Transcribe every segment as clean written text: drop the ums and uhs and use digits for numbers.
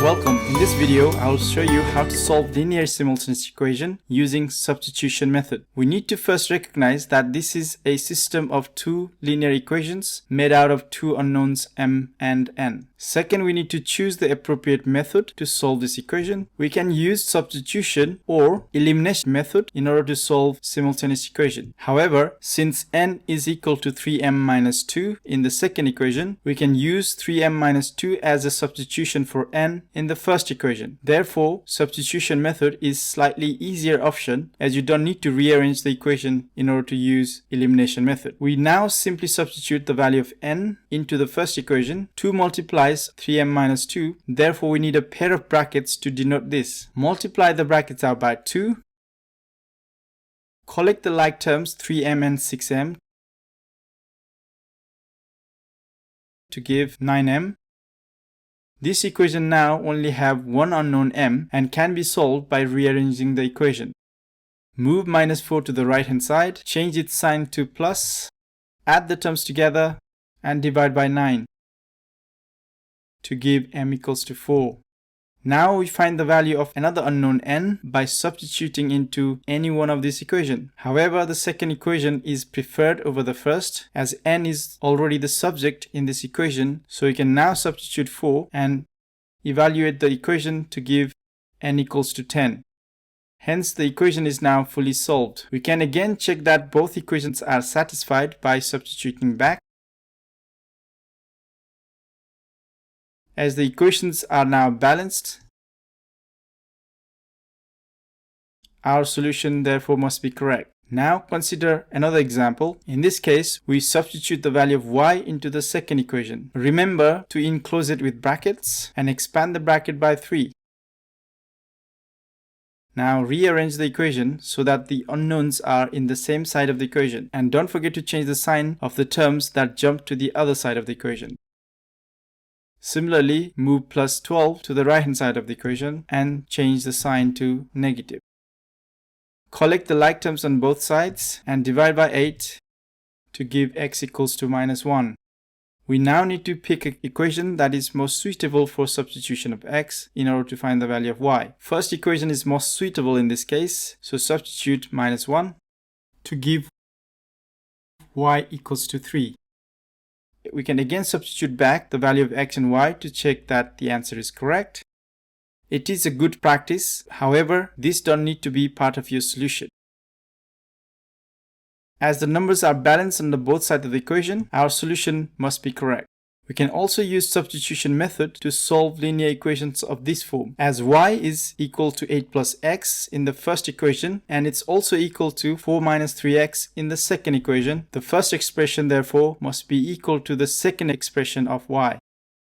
Welcome. In this video, I will show you how to solve linear simultaneous equation using substitution method. We need to first recognize that this is a system of two linear equations made out of two unknowns m and n. Second, we need to choose the appropriate method to solve this equation. We can use substitution or elimination method in order to solve simultaneous equation. However, since n is equal to 3m minus 2 in the second equation, we can use 3m minus 2 as a substitution for n in the first equation. Therefore, substitution method is slightly easier option as you don't need to rearrange the equation in order to use elimination method. We now simply substitute the value of n into the first equation. 2 multiplies 3m minus 2. Therefore, we need a pair of brackets to denote this. Multiply the brackets out by 2. Collect the like terms 3m and 6m to give 9m. This equation now only have one unknown m and can be solved by rearranging the equation. Move minus 4 to the right hand side, change its sign to plus, add the terms together and divide by 9 to give m equals to 4. Now we find the value of another unknown n by substituting into any one of this equation. However, the second equation is preferred over the first as n is already the subject in this equation. So we can now substitute 4 and evaluate the equation to give n equals to 10. Hence, the equation is now fully solved. We can again check that both equations are satisfied by substituting back. As the equations are now balanced, our solution therefore must be correct. Now consider another example. In this case, we substitute the value of y into the second equation. Remember to enclose it with brackets and expand the bracket by 3. Now rearrange the equation so that the unknowns are in the same side of the equation. And don't forget to change the sign of the terms that jump to the other side of the equation. Similarly, move plus 12 to the right hand side of the equation and change the sign to negative. Collect the like terms on both sides and divide by 8 to give x equals to minus 1. We now need to pick an equation that is most suitable for substitution of x in order to find the value of y. First equation is most suitable in this case, so substitute minus 1 to give y equals to 3. We can again substitute back the value of x and y to check that the answer is correct. It is a good practice. However, this don't need to be part of your solution. As the numbers are balanced on the both sides of the equation, our solution must be correct. We can also use substitution method to solve linear equations of this form. As y is equal to 8 plus x in the first equation and it's also equal to 4 minus 3x in the second equation, the first expression therefore must be equal to the second expression of y.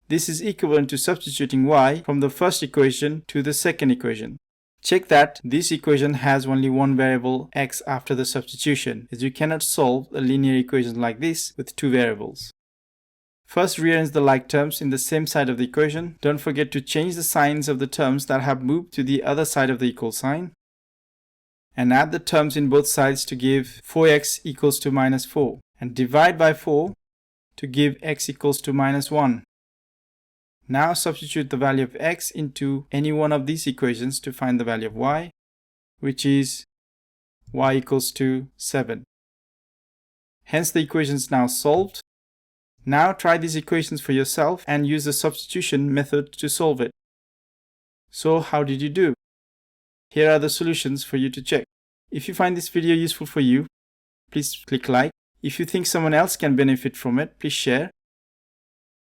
This is equivalent to substituting y from the first equation to the second equation. Check that this equation has only one variable x after the substitution, as you cannot solve a linear equation like this with two variables. First, rearrange the like terms in the same side of the equation. Don't forget to change the signs of the terms that have moved to the other side of the equal sign. And add the terms in both sides to give 4x equals to minus 4. And divide by 4 to give x equals to minus 1. Now substitute the value of x into any one of these equations to find the value of y, which is y equals to 7. Hence the equation is now solved. Now try these equations for yourself and use the substitution method to solve it. So how did you do? Here are the solutions for you to check. If you find this video useful for you, please click like. If you think someone else can benefit from it, please share.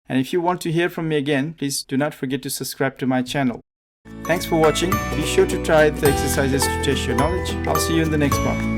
And if you want to hear from me again, please do not forget to subscribe to my channel. Thanks for watching. Be sure to try the exercises to test your knowledge. I'll see you in the next part.